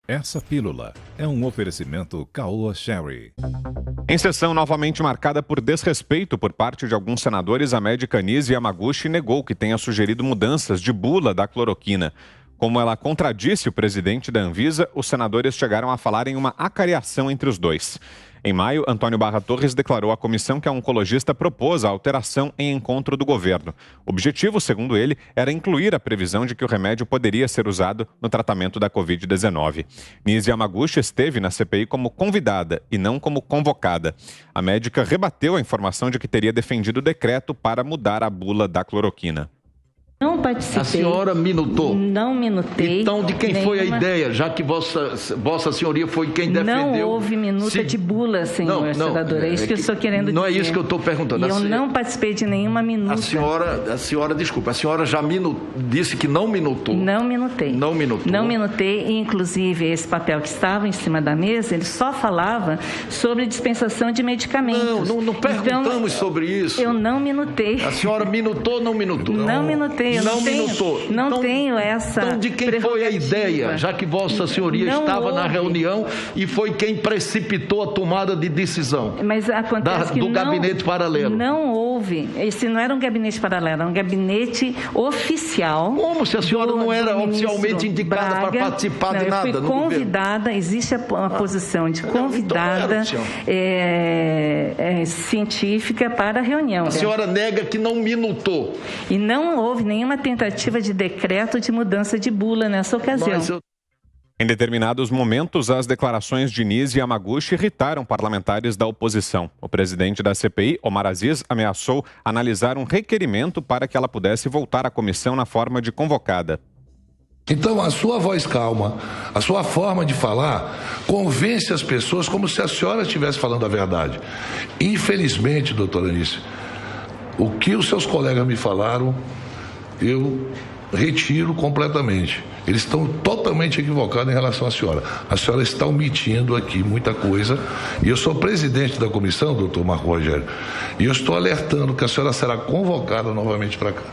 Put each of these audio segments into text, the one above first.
Essa pílula é um oferecimento Caoa Sherry. Em sessão novamente marcada por desrespeito por parte de alguns senadores, a médica Nise Yamaguchi negou que tenha sugerido mudanças de bula da cloroquina. Como ela contradisse o presidente da Anvisa, os senadores chegaram a falar em uma acariação entre os dois. Em maio, Antônio Barra Torres declarou à comissão que a oncologista propôs a alteração em encontro do governo. O objetivo, segundo ele, era incluir a previsão de que o remédio poderia ser usado no tratamento da Covid-19. Nise Yamaguchi esteve na CPI como convidada e não como convocada. A médica rebateu a informação de que teria defendido o decreto para mudar a bula da cloroquina. Não participei. A senhora minutou? Não minutei. Então, de quem foi a ideia, já que vossa senhoria foi quem defendeu? Não houve minuta de bula, senhor senador. É isso que eu estou querendo dizer. Não é isso que eu estou perguntando. E eu não participei de nenhuma minuta. A senhora, desculpa, a senhora já disse que não minutou. Não minutei. Não minutou. Não minutei, e inclusive esse papel que estava em cima da mesa, ele só falava sobre dispensação de medicamentos. Não perguntamos sobre isso. Eu não minutei. A senhora minutou ou não minutou? Não minutei. Minutou. Não tenho essa. Então, de quem foi a ideia, já que Vossa Senhoria estava na reunião e foi quem precipitou a tomada de decisão? Mas acontece do gabinete paralelo. Não houve. Esse não era um gabinete paralelo, era um gabinete oficial. Como se a senhora não era oficialmente indicada para participar de nada? Eu fui convidada, existe a posição de convidada científica para a reunião. A senhora nega que não minutou. E não houve nenhuma tentativa de decreto de mudança de bula nessa ocasião. Em determinados momentos, as declarações de Nise Yamaguchi irritaram parlamentares da oposição. O presidente da CPI, Omar Aziz, ameaçou analisar um requerimento para que ela pudesse voltar à comissão na forma de convocada. Então, a sua voz calma, a sua forma de falar, convence as pessoas como se a senhora estivesse falando a verdade. Infelizmente, doutora Anice, o que os seus colegas me falaram, eu retiro completamente. Eles estão totalmente equivocados em relação à senhora. A senhora está omitindo aqui muita coisa. E eu sou presidente da comissão, doutor Marco Rogério, e eu estou alertando que a senhora será convocada novamente para cá.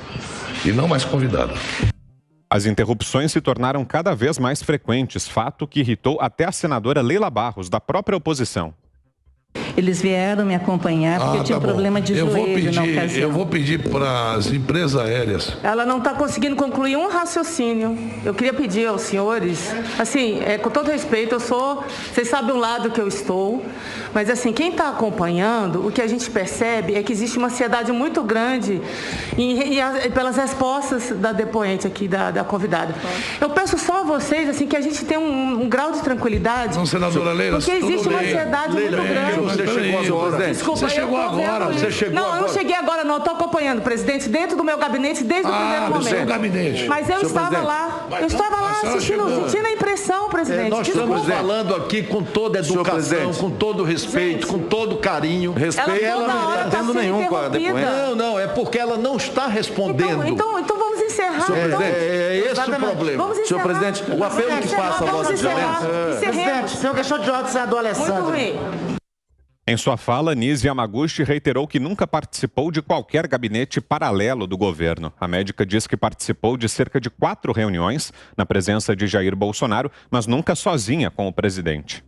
E não mais convidada. As interrupções se tornaram cada vez mais frequentes, fato que irritou até a senadora Leila Barros, da própria oposição. Eles vieram me acompanhar porque eu tinha um problema de joelho na ocasião. Eu vou pedir para as empresas aéreas. Ela não está conseguindo concluir um raciocínio. Eu queria pedir aos senhores, assim, com todo respeito, vocês sabem o lado que eu estou, mas assim, quem está acompanhando, o que a gente percebe é que existe uma ansiedade muito grande pelas respostas da depoente aqui, da convidada. Eu peço só a vocês, assim, que a gente tenha um grau de tranquilidade. Não, senadora Leila, porque existe uma ansiedade muito grande. Você chegou agora. Desculpa, você chegou agora. Não, eu não cheguei agora, não. Estou acompanhando, presidente, dentro do meu gabinete desde o primeiro momento. Seu gabinete. Mas eu estava lá. Eu estava lá sentindo a impressão, presidente. Nós estamos falando aqui com toda educação, com todo respeito, com todo carinho. Respeito, ela não está tendo nenhum com a depoente. Não, é porque ela não está respondendo. Então vamos encerrar. Senhor presidente, é esse o problema. Vamos encerrar. Senhor presidente, o apelo que faça a Vossa Excelência. Presidente, o senhor queixou de ordem, senador Alessandro. Muito ruim. Em sua fala, Nise Yamaguchi reiterou que nunca participou de qualquer gabinete paralelo do governo. A médica diz que participou de cerca de 4 reuniões na presença de Jair Bolsonaro, mas nunca sozinha com o presidente.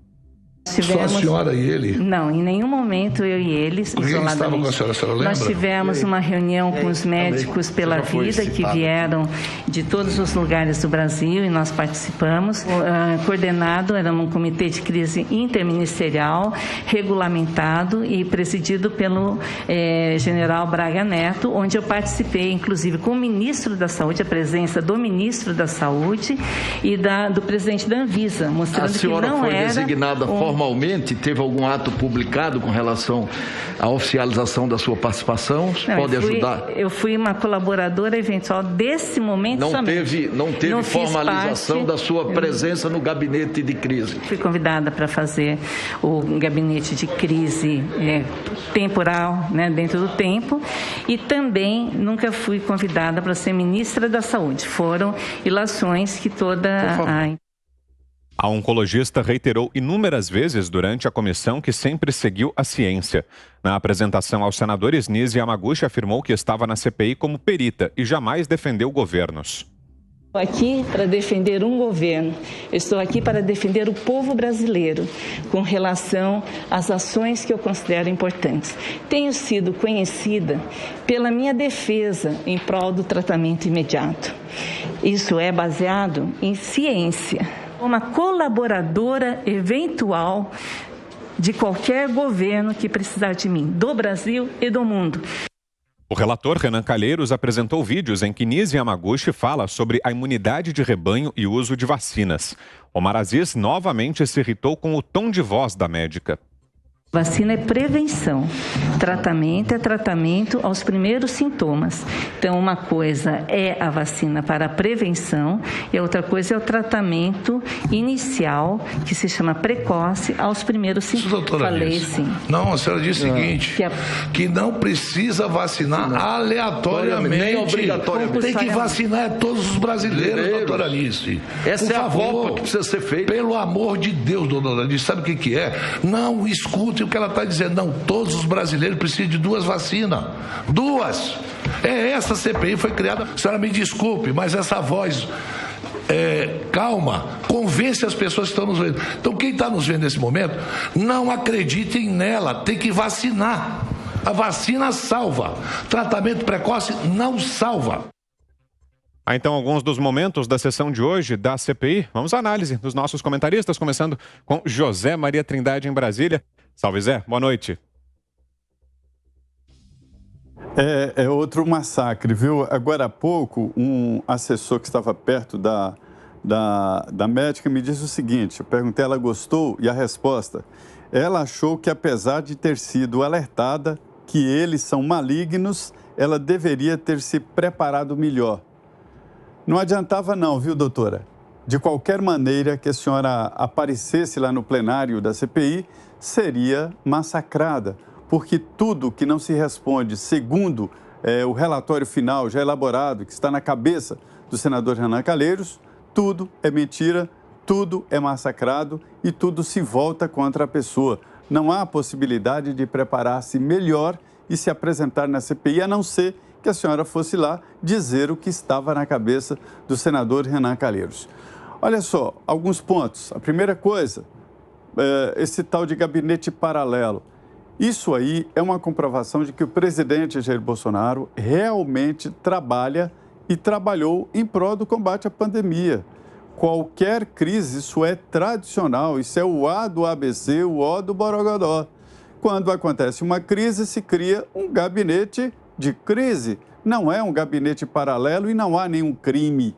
Só a senhora e ele? Não, em nenhum momento eu e eles, isoladamente. Estavam com a senhora lembra? Nós tivemos uma reunião com os médicos pela vida que vieram de todos os lugares do Brasil e nós participamos. Coordenado, era um comitê de crise interministerial, regulamentado e presidido pelo general Braga Neto, onde eu participei, inclusive, com o ministro da Saúde, a presença do ministro da Saúde e do presidente da Anvisa, mostrando que não era... A senhora foi designada formalmente, teve algum ato publicado com relação à oficialização da sua participação? Pode ajudar? Eu fui uma colaboradora eventual desse momento somente. Não teve formalização da sua presença no gabinete de crise? Fui convidada para fazer o gabinete de crise temporal, né, dentro do tempo, e também nunca fui convidada para ser ministra da Saúde. Foram ilações que A oncologista reiterou inúmeras vezes durante a comissão que sempre seguiu a ciência. Na apresentação aos senadores, Nise Yamaguchi afirmou que estava na CPI como perita e jamais defendeu governos. Estou aqui para defender um governo, estou aqui para defender o povo brasileiro com relação às ações que eu considero importantes. Tenho sido conhecida pela minha defesa em prol do tratamento imediato. Isso é baseado em ciência. Uma colaboradora eventual de qualquer governo que precisar de mim, do Brasil e do mundo. O relator Renan Calheiros apresentou vídeos em que Nise Yamaguchi fala sobre a imunidade de rebanho e o uso de vacinas. Omar Aziz novamente se irritou com o tom de voz da médica. Vacina é prevenção, tratamento é tratamento aos primeiros sintomas. Então, uma coisa é a vacina para a prevenção e a outra coisa é o tratamento inicial, que se chama precoce, aos primeiros sintomas. Falei sim. Não, a senhora disse o seguinte, que não precisa vacinar aleatoriamente. Nem obrigatoriamente. Tem que vacinar todos os brasileiros, doutora Alice. Essa é a Copa que precisa ser feita. Pelo amor de Deus, doutora Alice, sabe o que é? Não escute o que ela está dizendo. Não, todos os brasileiros precisam de 2 vacinas. 2! Essa CPI foi criada. A senhora me desculpe, mas essa voz calma, convence as pessoas que estão nos vendo. Então, quem está nos vendo nesse momento, não acreditem nela, tem que vacinar. A vacina salva. Tratamento precoce não salva. Então, alguns dos momentos da sessão de hoje da CPI. Vamos à análise dos nossos comentaristas, começando com José Maria Trindade em Brasília. Salve, Zé. Boa noite. É outro massacre, viu? Agora há pouco, um assessor que estava perto da médica me disse o seguinte, eu perguntei, ela gostou? E a resposta, ela achou que apesar de ter sido alertada que eles são malignos, ela deveria ter se preparado melhor. Não adiantava não, viu, doutora? De qualquer maneira que a senhora aparecesse lá no plenário da CPI, seria massacrada, porque tudo que não se responde segundo o relatório final já elaborado, que está na cabeça do senador Renan Calheiros, tudo é mentira, tudo é massacrado e tudo se volta contra a pessoa. Não há possibilidade de preparar-se melhor e se apresentar na CPI, a não ser que a senhora fosse lá dizer o que estava na cabeça do senador Renan Calheiros. Olha só, alguns pontos. A primeira coisa, esse tal de gabinete paralelo. Isso aí é uma comprovação de que o presidente Jair Bolsonaro realmente trabalha e trabalhou em prol do combate à pandemia. Qualquer crise, isso é tradicional, isso é o A do ABC, o O do Borogodó. Quando acontece uma crise, se cria um gabinete de crise. Não é um gabinete paralelo e não há nenhum crime.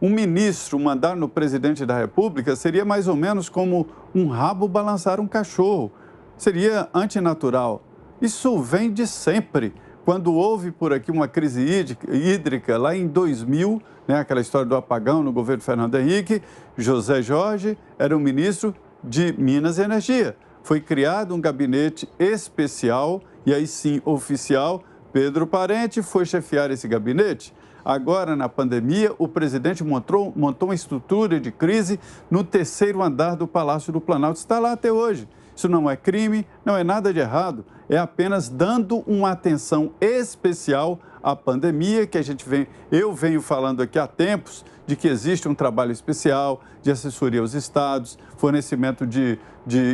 Um ministro mandar no presidente da República seria mais ou menos como um rabo balançar um cachorro. Seria antinatural. Isso vem de sempre. Quando houve por aqui uma crise hídrica, lá em 2000, aquela história do apagão no governo Fernando Henrique, José Jorge era o ministro de Minas e Energia. Foi criado um gabinete especial, e aí sim, oficial. Pedro Parente foi chefiar esse gabinete. Agora, na pandemia, o presidente montou uma estrutura de crise no 3º andar do Palácio do Planalto. Está lá até hoje. Isso não é crime, não é nada de errado. É apenas dando uma atenção especial à pandemia, que eu venho falando aqui há tempos, de que existe um trabalho especial de assessoria aos estados, fornecimento de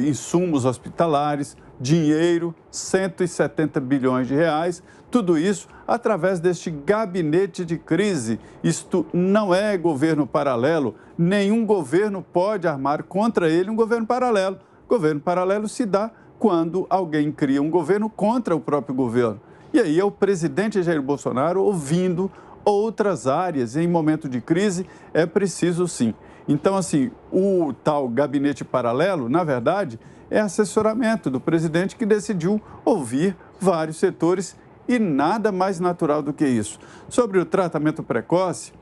insumos hospitalares, dinheiro, 170 bilhões de reais, tudo isso através deste gabinete de crise. Isto não é governo paralelo, nenhum governo pode armar contra ele um governo paralelo. Governo paralelo se dá quando alguém cria um governo contra o próprio governo. E aí é o presidente Jair Bolsonaro ouvindo outras áreas. Em momento de crise é preciso sim. Então, assim, o tal gabinete paralelo, na verdade, é assessoramento do presidente que decidiu ouvir vários setores e nada mais natural do que isso. Sobre o tratamento precoce,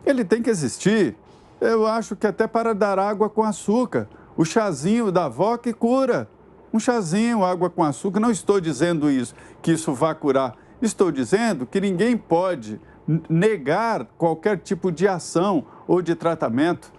ele tem que existir. Eu acho que até para dar água com açúcar. O chazinho da avó que cura. Um chazinho, água com açúcar. Não estou dizendo isso, que isso vá curar. Estou dizendo que ninguém pode negar qualquer tipo de ação ou de tratamento.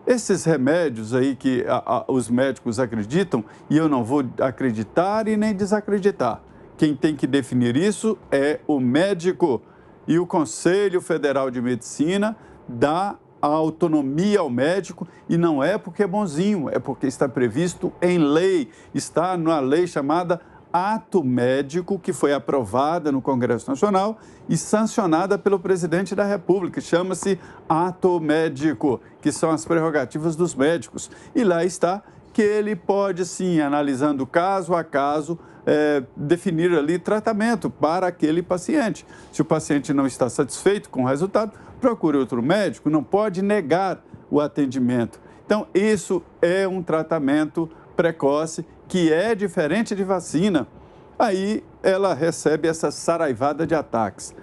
Esses remédios aí que os médicos acreditam, e eu não vou acreditar e nem desacreditar. Quem tem que definir isso é o médico. E o Conselho Federal de Medicina dá a autonomia ao médico, e não é porque é bonzinho, é porque está previsto em lei, está na lei chamada Ato Médico, que foi aprovada no Congresso Nacional e sancionada pelo presidente da República. Chama-se Ato Médico, que são as prerrogativas dos médicos. E lá está que ele pode, sim, analisando caso a caso, definir ali tratamento para aquele paciente. Se o paciente não está satisfeito com o resultado, procure outro médico, não pode negar o atendimento. Então, isso é um tratamento precoce que é diferente de vacina. Aí ela recebe essa saraivada de ataques.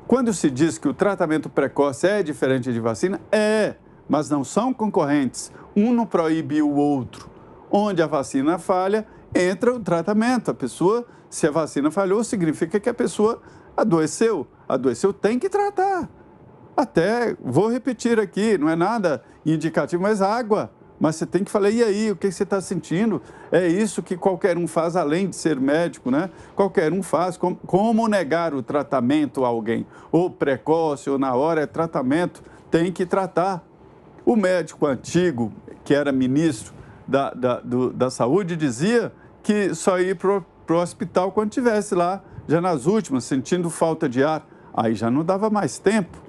Quando se diz que o tratamento precoce é diferente de vacina, mas não são concorrentes. Um não proíbe o outro. Onde a vacina falha, entra o tratamento. A pessoa, se a vacina falhou, significa que a pessoa adoeceu. Adoeceu, tem que tratar. Até, vou repetir aqui, não é nada indicativo, mas água. Mas você tem que falar, e aí, o que você está sentindo? É isso que qualquer um faz, além de ser médico, né? Qualquer um faz. Como negar o tratamento a alguém? Ou precoce, ou na hora, é tratamento, tem que tratar. O médico antigo, que era ministro da saúde, dizia que só ia para o hospital quando estivesse lá, já nas últimas, sentindo falta de ar. Aí já não dava mais tempo.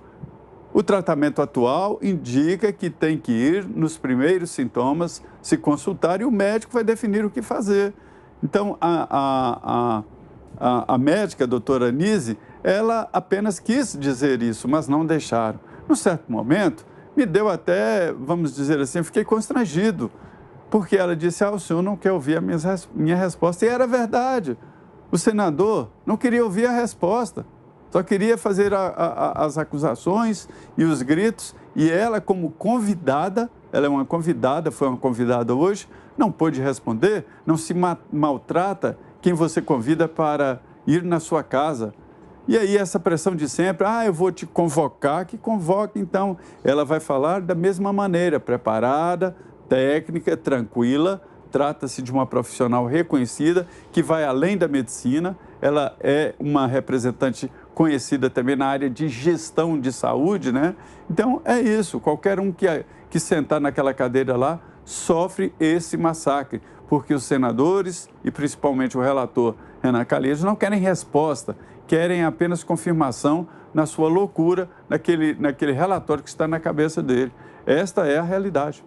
O tratamento atual indica que tem que ir nos primeiros sintomas, se consultar, e o médico vai definir o que fazer. Então, a médica, a doutora Anise, ela apenas quis dizer isso, mas não deixaram. Num certo momento, me deu até, vamos dizer assim, fiquei constrangido, porque ela disse, o senhor não quer ouvir a minha resposta. E era verdade. O senador não queria ouvir a resposta. Só queria fazer as acusações e os gritos, e ela, como convidada, ela é uma convidada, foi uma convidada hoje, não pôde responder. Não se maltrata quem você convida para ir na sua casa. E aí essa pressão de sempre, eu vou te convocar, que convoque. Então, ela vai falar da mesma maneira, preparada, técnica, tranquila. Trata-se de uma profissional reconhecida, que vai além da medicina. Ela é uma representante conhecida também na área de gestão de saúde, né? Então, é isso. Qualquer um que sentar naquela cadeira lá sofre esse massacre, porque os senadores e principalmente o relator Renan Calheiros não querem resposta, querem apenas confirmação na sua loucura, naquele relatório que está na cabeça dele. Esta é a realidade.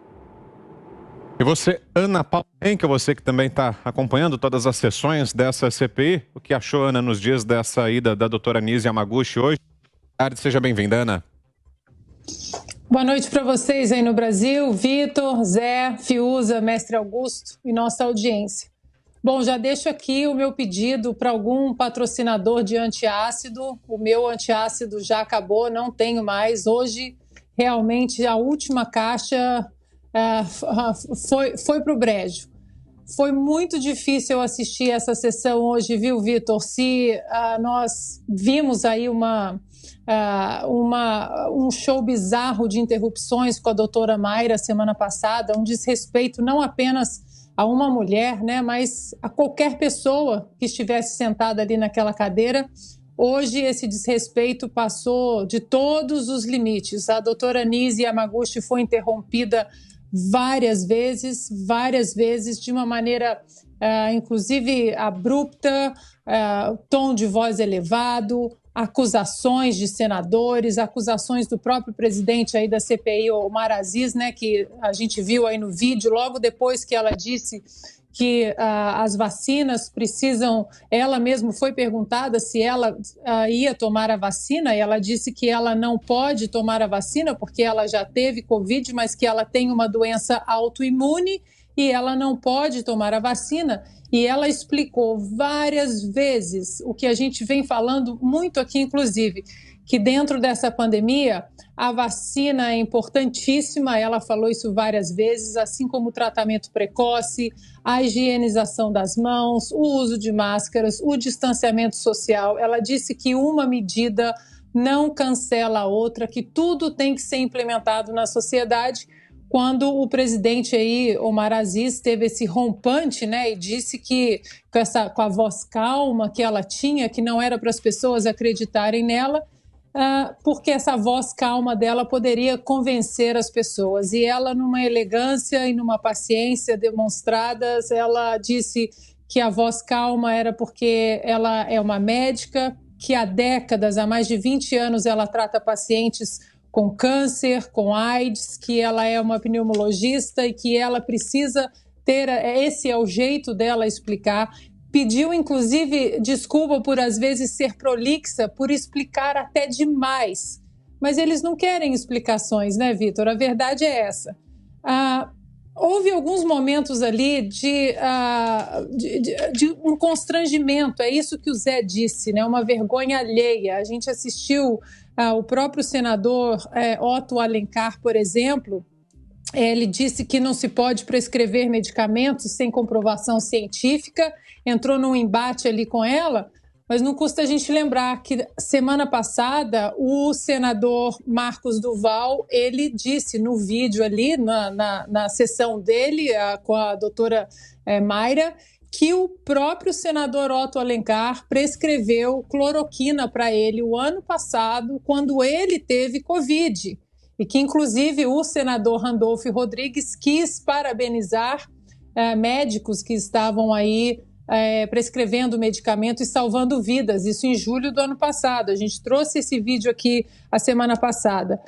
E você, Ana Paula Henkel, você que também está acompanhando todas as sessões dessa CPI, o que achou, Ana, nos dias dessa ida da doutora Anise Yamaguchi hoje? Boa tarde, seja bem-vinda, Ana. Boa noite para vocês aí no Brasil, Vitor, Zé, Fiuza, Mestre Augusto e nossa audiência. Bom, já deixo aqui o meu pedido para algum patrocinador de antiácido. O meu antiácido já acabou, não tenho mais. Hoje, realmente, a última caixa foi para o brejo. Foi muito difícil assistir essa sessão hoje, viu, Vitor? Se nós vimos aí um show bizarro de interrupções com a doutora Mayra semana passada, um desrespeito não apenas a uma mulher, né, mas a qualquer pessoa que estivesse sentada ali naquela cadeira. Hoje esse desrespeito passou de todos os limites. A doutora Anise Yamaguchi foi interrompida várias vezes, de uma maneira, inclusive, abrupta, tom de voz elevado, acusações de senadores, acusações do próprio presidente aí da CPI, Omar Aziz, né, que a gente viu aí no vídeo, logo depois que ela disse que as vacinas precisam... Ela mesma foi perguntada se ela ia tomar a vacina, e ela disse que ela não pode tomar a vacina porque ela já teve Covid, mas que ela tem uma doença autoimune e ela não pode tomar a vacina. E ela explicou várias vezes o que a gente vem falando muito aqui, inclusive, que dentro dessa pandemia a vacina é importantíssima, ela falou isso várias vezes, assim como o tratamento precoce, a higienização das mãos, o uso de máscaras, o distanciamento social. Ela disse que uma medida não cancela a outra, que tudo tem que ser implementado na sociedade. Quando o presidente aí, Omar Aziz, teve esse rompante, né, e disse que com a voz calma que ela tinha, que não era para as pessoas acreditarem nela, porque essa voz calma dela poderia convencer as pessoas. E ela, numa elegância e numa paciência demonstradas, ela disse que a voz calma era porque ela é uma médica, que há décadas, há mais de 20 anos, ela trata pacientes com câncer, com AIDS, que ela é uma pneumologista e que ela precisa ter, esse é o jeito dela explicar. Pediu, inclusive, desculpa por, às vezes, ser prolixa, por explicar até demais. Mas eles não querem explicações, né, Vitor? A verdade é essa. Houve alguns momentos ali de um constrangimento, é isso que o Zé disse, né? Uma vergonha alheia. A gente assistiu o próprio senador Otto Alencar, por exemplo, ele disse que não se pode prescrever medicamentos sem comprovação científica, entrou num embate ali com ela, mas não custa a gente lembrar que semana passada o senador Marcos Duval, ele disse no vídeo ali, na sessão dele com a doutora Mayra, que o próprio senador Otto Alencar prescreveu cloroquina para ele o ano passado, quando ele teve Covid. E que, inclusive, o senador Randolfo Rodrigues quis parabenizar médicos que estavam aí prescrevendo medicamento e salvando vidas, isso em julho do ano passado. A gente trouxe esse vídeo aqui a semana passada.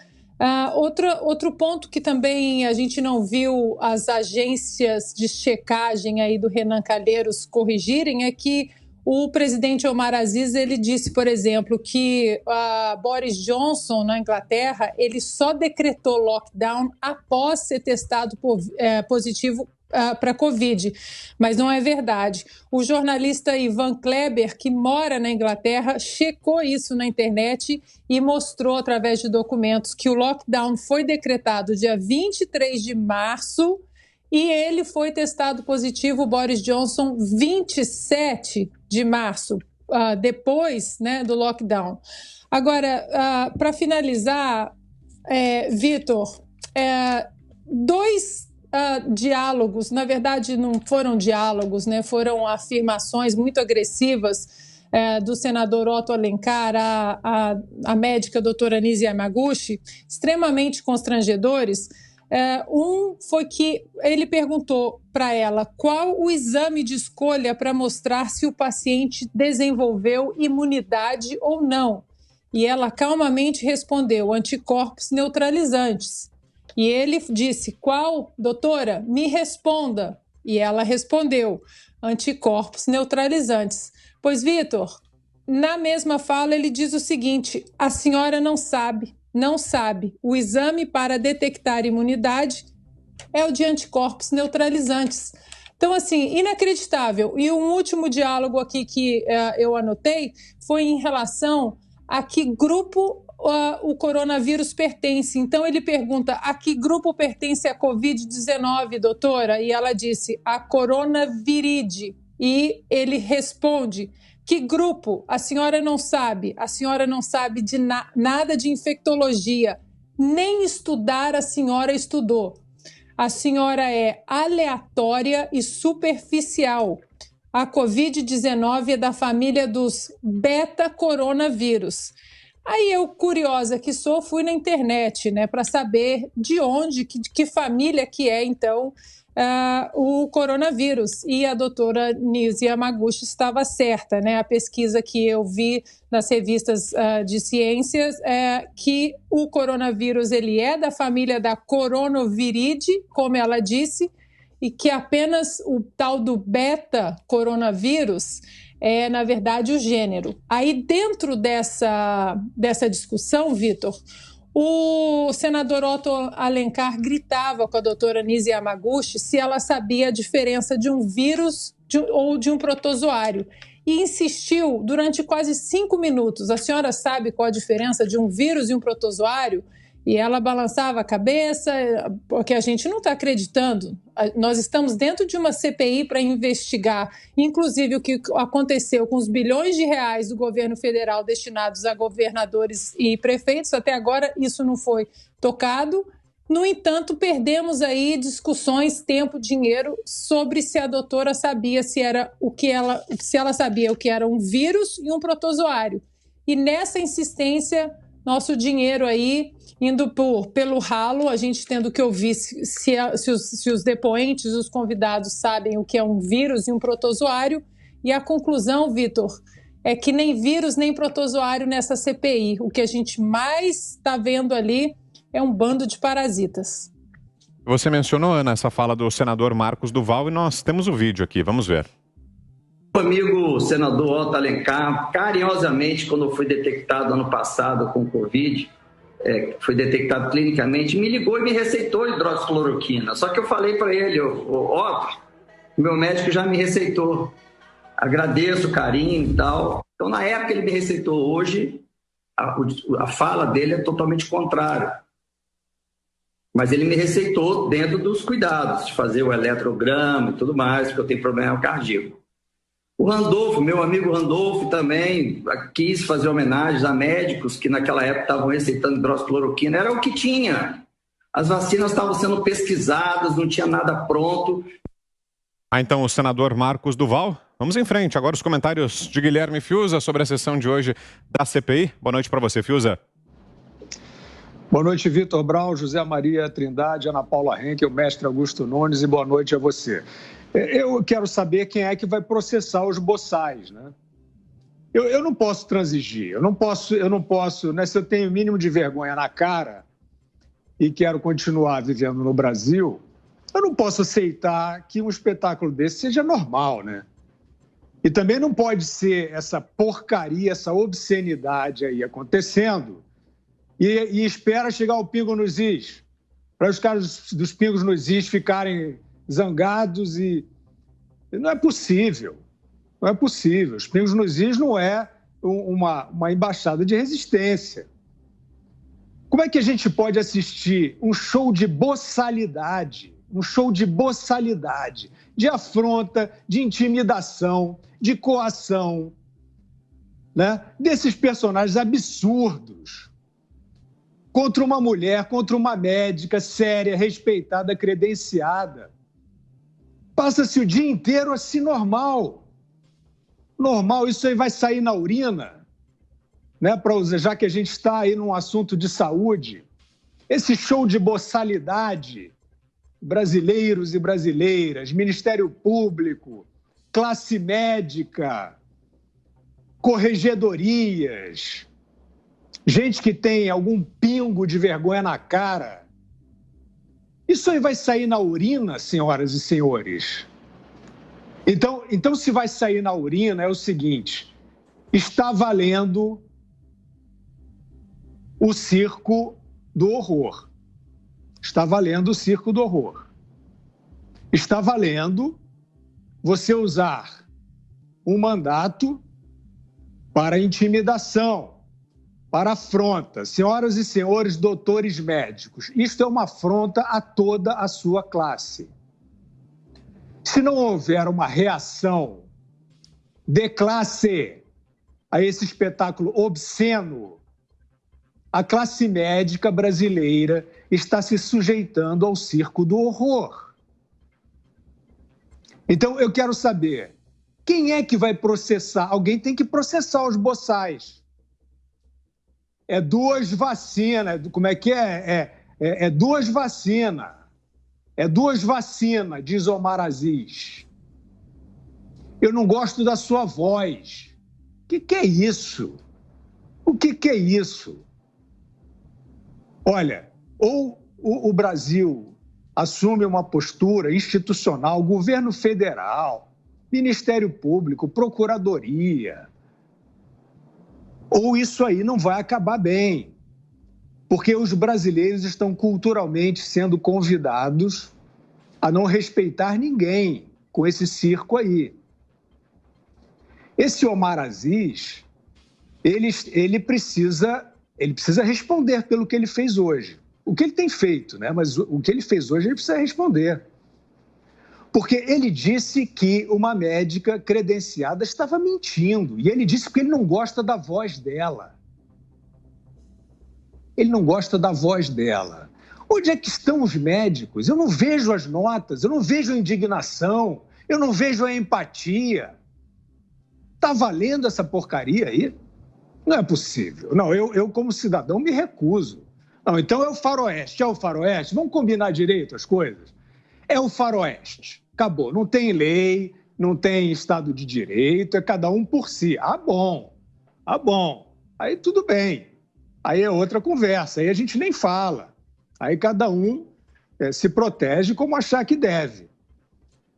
Outro ponto que também a gente não viu as agências de checagem aí do Renan Calheiros corrigirem é que o presidente Omar Aziz, ele disse, por exemplo, que Boris Johnson, na Inglaterra, ele só decretou lockdown após ser testado positivo para Covid, mas não é verdade. O jornalista Ivan Kleber, que mora na Inglaterra, checou isso na internet e mostrou, através de documentos, que o lockdown foi decretado dia 23 de março e ele foi testado positivo, Boris Johnson, 27 de março, depois, né, do lockdown. Agora, para finalizar, Vitor, dois diálogos, na verdade não foram diálogos, né, foram afirmações muito agressivas do senador Otto Alencar à médica doutora Nise Yamaguchi, extremamente constrangedores. Um foi que ele perguntou para ela qual o exame de escolha para mostrar se o paciente desenvolveu imunidade ou não. E ela calmamente respondeu, anticorpos neutralizantes. E ele disse, qual, doutora? Me responda. E ela respondeu, anticorpos neutralizantes. Pois, Vitor, na mesma fala ele diz o seguinte, a senhora não sabe. O exame para detectar imunidade é o de anticorpos neutralizantes. Então, assim, inacreditável. E um último diálogo aqui que eu anotei foi em relação a que grupo o coronavírus pertence. Então, ele pergunta, a que grupo pertence a Covid-19, doutora? E ela disse, a coronaviride. E ele responde, que grupo? A senhora não sabe. A senhora não sabe de nada de infectologia. Nem estudar a senhora estudou. A senhora é aleatória e superficial. A Covid-19 é da família dos beta-coronavírus. Aí eu, curiosa que sou, fui na internet, né, para saber de onde, que família que é, então, o coronavírus. E a doutora Nise Yamaguchi estava certa, né? A pesquisa que eu vi nas revistas de ciências é que o coronavírus ele é da família da coronaviride, como ela disse, e que apenas o tal do beta-coronavírus é, na verdade, o gênero. Aí, dentro dessa discussão, Vitor, o senador Otto Alencar gritava com a doutora Nise Yamaguchi se ela sabia a diferença de um vírus ou de um protozoário. E insistiu durante quase 5 minutos. A senhora sabe qual a diferença de um vírus e um protozoário? E ela balançava a cabeça, porque a gente não está acreditando. Nós estamos dentro de uma CPI para investigar, inclusive, o que aconteceu com os bilhões de reais do governo federal destinados a governadores e prefeitos. Até agora, isso não foi tocado. No entanto, perdemos aí discussões, tempo, dinheiro, sobre se a doutora sabia se ela sabia o que era um vírus e um protozoário. E nessa insistência, nosso dinheiro aí indo pelo ralo, a gente tendo que ouvir se os depoentes, os convidados sabem o que é um vírus e um protozoário. E a conclusão, Vitor, é que nem vírus nem protozoário nessa CPI. O que a gente mais está vendo ali é um bando de parasitas. Você mencionou, Ana, essa fala do senador Marcos Duval e nós temos o vídeo aqui, vamos ver. O amigo senador Otto Alencar, carinhosamente, quando eu fui detectado ano passado com Covid, foi detectado clinicamente, me ligou e me receitou hidroxicloroquina. Só que eu falei para ele, Otto, meu médico já me receitou. Agradeço o carinho e tal. Então, na época ele me receitou, hoje a fala dele é totalmente contrária. Mas ele me receitou dentro dos cuidados, de fazer o eletrograma e tudo mais, porque eu tenho problema cardíaco. O Randolfo, meu amigo Randolfo também quis fazer homenagens a médicos que naquela época estavam receitando hidroxicloroquina. Era o que tinha. As vacinas estavam sendo pesquisadas, não tinha nada pronto. Então, o senador Marcos Duval. Vamos em frente. Agora os comentários de Guilherme Fiuza sobre a sessão de hoje da CPI. Boa noite para você, Fiuza. Boa noite, Vitor Braun, José Maria Trindade, Ana Paula Henkel, mestre Augusto Nunes, e boa noite a você. Eu quero saber quem é que vai processar os boçais, né? Eu não posso transigir, eu não posso, né? Se eu tenho o mínimo de vergonha na cara e quero continuar vivendo no Brasil, eu não posso aceitar que um espetáculo desse seja normal, né? E também não pode ser essa porcaria, essa obscenidade aí acontecendo e espera chegar o pingo nos is, para os caras dos pingos nos is ficarem zangados e... Não é possível, não é possível. Os pingos nos is não é uma embaixada de resistência. Como é que a gente pode assistir um show de boçalidade, de afronta, de intimidação, de coação, né? Desses personagens absurdos contra uma mulher, contra uma médica séria, respeitada, credenciada? Passa-se o dia inteiro assim normal. Normal, isso aí vai sair na urina, né? Já que a gente está aí num assunto de saúde. Esse show de boçalidade, brasileiros e brasileiras, Ministério Público, classe médica, corregedorias, gente que tem algum pingo de vergonha na cara. Isso aí vai sair na urina, senhoras e senhores. Então, se vai sair na urina, é o seguinte: está valendo o circo do horror. Está valendo o circo do horror. Está valendo você usar um mandato para intimidação, para afronta. Senhoras e senhores doutores médicos, isto é uma afronta a toda a sua classe. Se não houver uma reação de classe a esse espetáculo obsceno, a classe médica brasileira está se sujeitando ao circo do horror. Então, eu quero saber, quem é que vai processar? Alguém tem que processar os boçais. É duas vacinas, como é que é? É duas vacinas. É duas vacinas, diz Omar Aziz. Eu não gosto da sua voz. O que é isso? O que é isso? Olha, ou o Brasil assume uma postura institucional, governo federal, Ministério Público, Procuradoria, ou isso aí não vai acabar bem, porque os brasileiros estão culturalmente sendo convidados a não respeitar ninguém com esse circo aí. Esse Omar Aziz, ele precisa responder pelo que ele fez hoje. O que ele tem feito, né? Mas o que ele fez hoje, ele precisa responder. Porque ele disse que uma médica credenciada estava mentindo. E ele disse que ele não gosta da voz dela. Ele não gosta da voz dela. Onde é que estão os médicos? Eu não vejo as notas, eu não vejo a indignação, eu não vejo a empatia. Está valendo essa porcaria aí? Não é possível. Não, eu como cidadão me recuso. Não, então é o faroeste. É o faroeste. Vamos combinar direito as coisas? É o faroeste. Acabou. Não tem lei, não tem Estado de Direito, é cada um por si. Ah, bom. Ah, bom. Aí tudo bem. Aí é outra conversa. Aí a gente nem fala. Aí cada um se protege como achar que deve.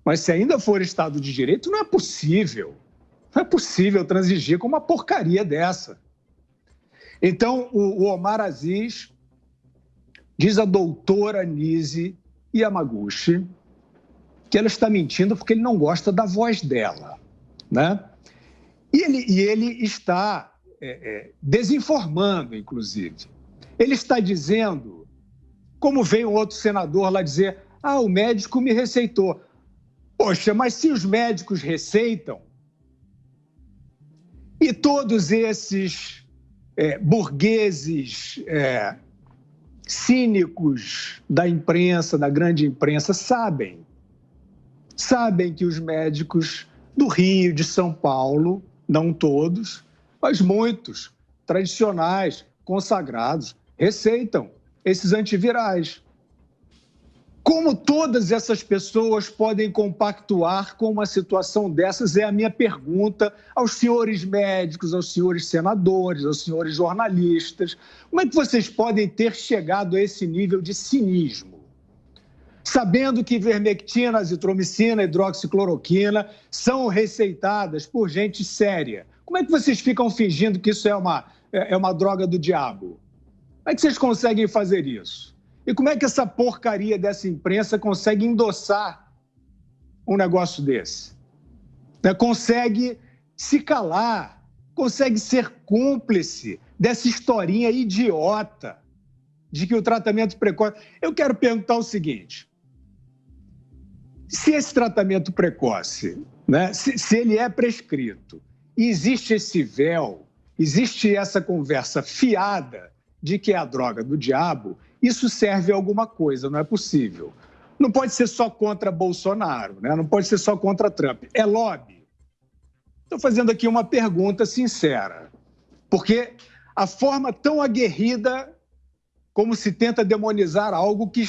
Mas se ainda for Estado de Direito, não é possível. Não é possível transigir com uma porcaria dessa. Então, o Omar Aziz, diz a doutora Nise Yamaguchi, que ela está mentindo porque ele não gosta da voz dela, né? E ele está desinformando, inclusive. Ele está dizendo, como veio um outro senador lá dizer, o médico me receitou. Poxa, mas se os médicos receitam, e todos esses burgueses cínicos da imprensa, da grande imprensa, sabem que os médicos do Rio, de São Paulo, não todos, mas muitos, tradicionais, consagrados, receitam esses antivirais. Como todas essas pessoas podem compactuar com uma situação dessas? É a minha pergunta aos senhores médicos, aos senhores senadores, aos senhores jornalistas. Como é que vocês podem ter chegado a esse nível de cinismo? Sabendo que ivermectina, azitromicina, hidroxicloroquina são receitadas por gente séria. Como é que vocês ficam fingindo que isso é uma droga do diabo? Como é que vocês conseguem fazer isso? E como é que essa porcaria dessa imprensa consegue endossar um negócio desse? Consegue se calar, consegue ser cúmplice dessa historinha idiota de que o tratamento precoce... Eu quero perguntar o seguinte, se esse tratamento precoce, se ele é prescrito, e existe esse véu, existe essa conversa fiada de que é a droga do diabo, isso serve a alguma coisa, não é possível. Não pode ser só contra Bolsonaro, não pode ser só contra Trump. É lobby. Estou fazendo aqui uma pergunta sincera, porque a forma tão aguerrida como se tenta demonizar algo que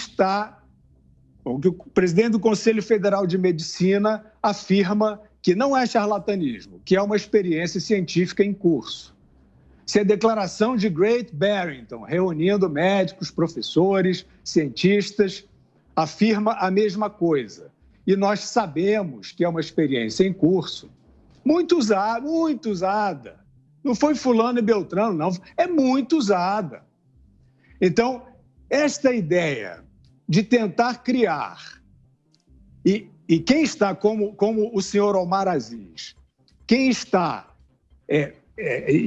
que o presidente do Conselho Federal de Medicina afirma que não é charlatanismo, que é uma experiência científica em curso. Se a declaração de Great Barrington, reunindo médicos, professores, cientistas, afirma a mesma coisa. E nós sabemos que é uma experiência em curso, muito usada. Não foi fulano e beltrano, não. É muito usada. Então, esta ideia de tentar criar, e quem está, como o senhor Omar Aziz, quem está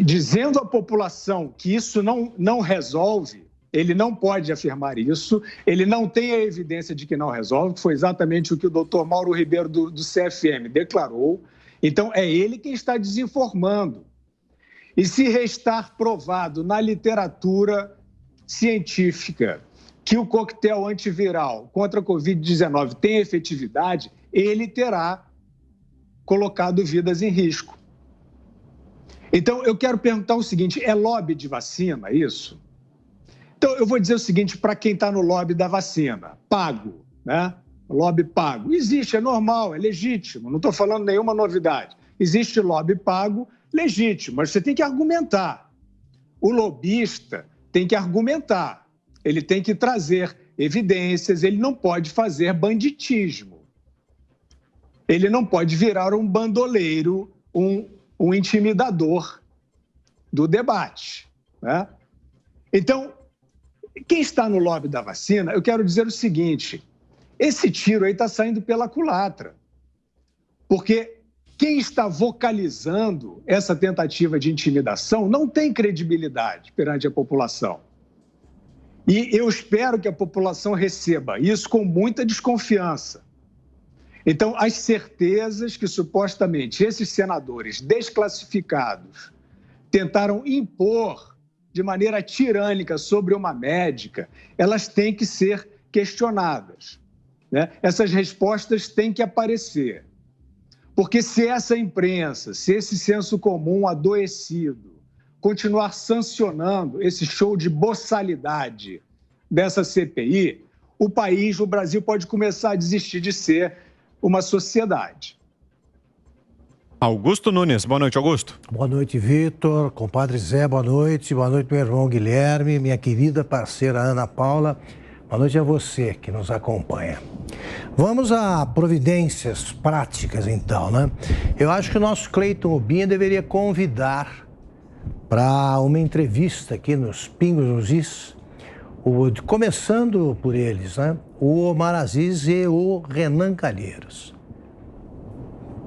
dizendo à população que isso não resolve, ele não pode afirmar isso, ele não tem a evidência de que não resolve, que foi exatamente o que o doutor Mauro Ribeiro do CFM declarou. Então, é ele quem está desinformando. E se restar provado na literatura científica que o coquetel antiviral contra a Covid-19 tem efetividade, ele terá colocado vidas em risco. Então, eu quero perguntar o seguinte, é lobby de vacina isso? Então, eu vou dizer o seguinte para quem está no lobby da vacina, pago, lobby pago. Existe, é normal, é legítimo, não estou falando nenhuma novidade. Existe lobby pago, legítimo, mas você tem que argumentar. O lobista tem que argumentar, ele tem que trazer evidências, ele não pode fazer banditismo. Ele não pode virar um bandoleiro, um intimidador do debate. Então, quem está no lobby da vacina, eu quero dizer o seguinte, esse tiro aí está saindo pela culatra, porque quem está vocalizando essa tentativa de intimidação não tem credibilidade perante a população. E eu espero que a população receba isso com muita desconfiança. Então, as certezas que supostamente esses senadores desclassificados tentaram impor de maneira tirânica sobre uma médica, elas têm que ser questionadas. Essas respostas têm que aparecer. Porque se essa imprensa, se esse senso comum adoecido continuar sancionando esse show de boçalidade dessa CPI, o Brasil pode começar a desistir de ser uma sociedade. Augusto Nunes. Boa noite, Augusto. Boa noite, Vitor. Compadre Zé, boa noite. Boa noite, meu irmão Guilherme, minha querida parceira Ana Paula. Boa noite a você que nos acompanha. Vamos a providências práticas, então, né? Eu acho que o nosso Cleiton Obinha deveria convidar para uma entrevista aqui nos Pingos nos Is, começando por eles, né? O Omar Aziz e o Renan Calheiros.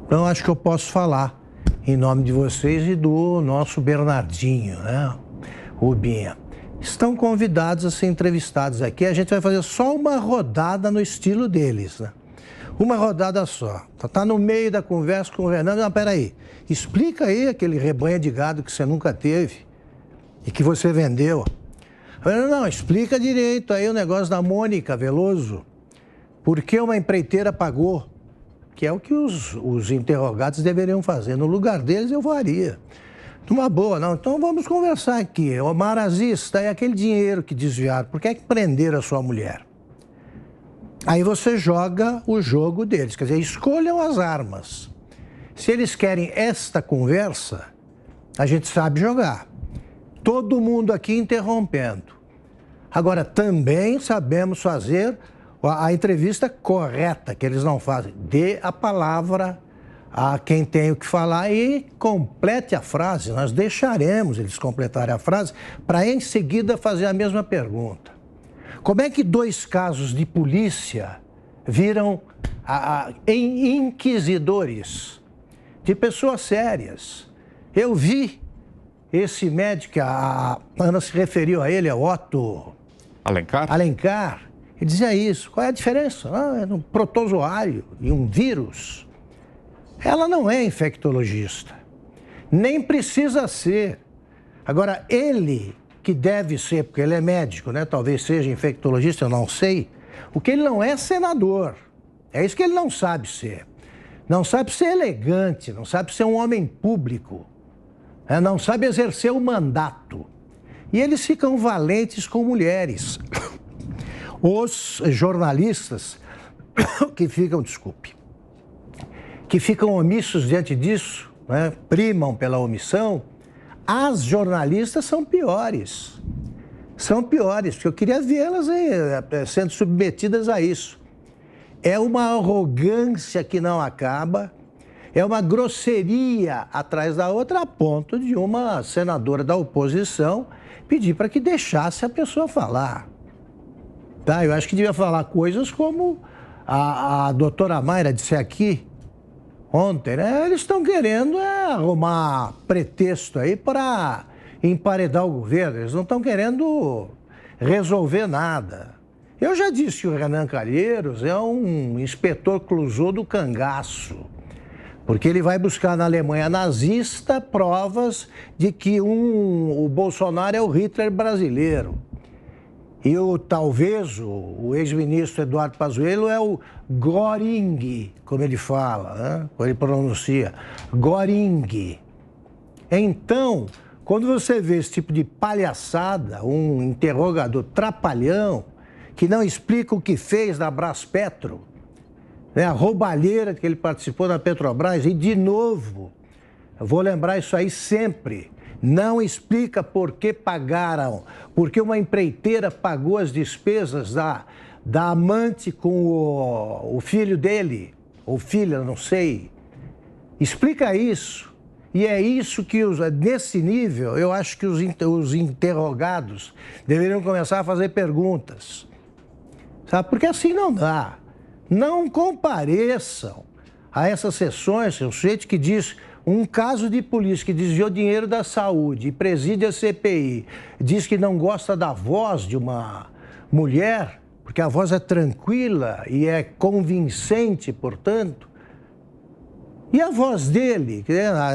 Então, acho que eu posso falar em nome de vocês e do nosso Bernardinho, né? Obinha. Estão convidados a ser entrevistados aqui. A gente vai fazer só uma rodada no estilo deles, né? Uma rodada só. Tá no meio da conversa com o Renan. Não, peraí. Explica aí aquele rebanho de gado que você nunca teve e que você vendeu. Não, explica direito aí o negócio da Mônica Veloso. Por que uma empreiteira pagou? Que é o que os interrogados deveriam fazer. No lugar deles, eu faria. Numa boa, não. Então, vamos conversar aqui. Omar Aziz, tá aí aquele dinheiro que desviaram. Por que é que prenderam a sua mulher? Aí você joga o jogo deles. Quer dizer, escolham as armas. Se eles querem esta conversa, a gente sabe jogar. Todo mundo aqui interrompendo. Agora, também sabemos fazer a entrevista correta, que eles não fazem. Dê a palavra a quem tem o que falar e complete a frase. Nós deixaremos eles completarem a frase para, em seguida, fazer a mesma pergunta. Como é que 2 casos de polícia viram inquisidores, de pessoas sérias? Eu vi esse médico, a Ana se referiu a ele, é Otto Alencar. Ele dizia isso. Qual é a diferença? É um protozoário e um vírus. Ela não é infectologista, nem precisa ser. Agora, ele, que deve ser, porque ele é médico, né? Talvez seja infectologista, eu não sei. O que ele não é senador. É isso que ele não sabe ser. Não sabe ser elegante, não sabe ser um homem público. Não sabe exercer o mandato. E eles ficam valentes com mulheres. Os jornalistas que ficam, que ficam omissos diante disso, né? Primam pela omissão, as jornalistas são piores. São piores, porque eu queria vê-las sendo submetidas a isso. É uma arrogância que não acaba, é uma grosseria atrás da outra, a ponto de uma senadora da oposição pedir para que deixasse a pessoa falar. Tá? Eu acho que devia falar coisas como a doutora Mayra disse aqui ontem, né? Eles estão querendo arrumar pretexto aí para emparedar o governo. Eles não estão querendo resolver nada. Eu já disse que o Renan Calheiros é um inspetor Clouseau do cangaço, porque ele vai buscar na Alemanha nazista provas de que o Bolsonaro é o Hitler brasileiro. E talvez o ex-ministro Eduardo Pazuello é o Göring, como ele fala, né? Como ele pronuncia, Göring. Então, quando você vê esse tipo de palhaçada, um interrogador trapalhão, que não explica o que fez na Braspetro, né? A roubalheira que ele participou na Petrobras, e de novo, eu vou lembrar isso aí sempre, não explica por que pagaram, porque uma empreiteira pagou as despesas da amante com o filho dele, ou filha, não sei. Explica isso. E é isso que, nesse nível, eu acho que os interrogados deveriam começar a fazer perguntas. Sabe? Porque assim não dá. Não compareçam a essas sessões, o sujeito que diz um caso de polícia que desviou dinheiro da saúde e preside a CPI, diz que não gosta da voz de uma mulher, porque a voz é tranquila e é convincente, portanto. E a voz dele?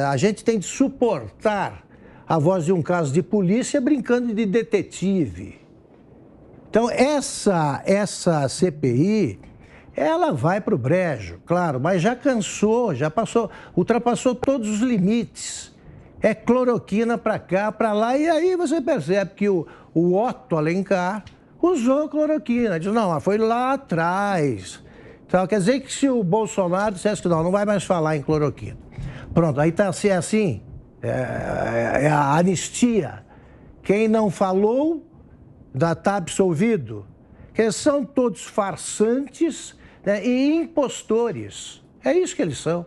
A gente tem de suportar a voz de um caso de polícia brincando de detetive. Então, essa CPI, ela vai para o brejo, claro, mas já cansou, já ultrapassou todos os limites é cloroquina para cá, para lá, e aí você percebe que o Otto Alencar usou cloroquina. Diz, não, foi lá atrás. Então, quer dizer que se o Bolsonaro dissesse que não vai mais falar em cloroquina. Pronto, aí está assim, é a anistia. Quem não falou, já está absolvido. Que são todos farsantes, né, e impostores. É isso que eles são.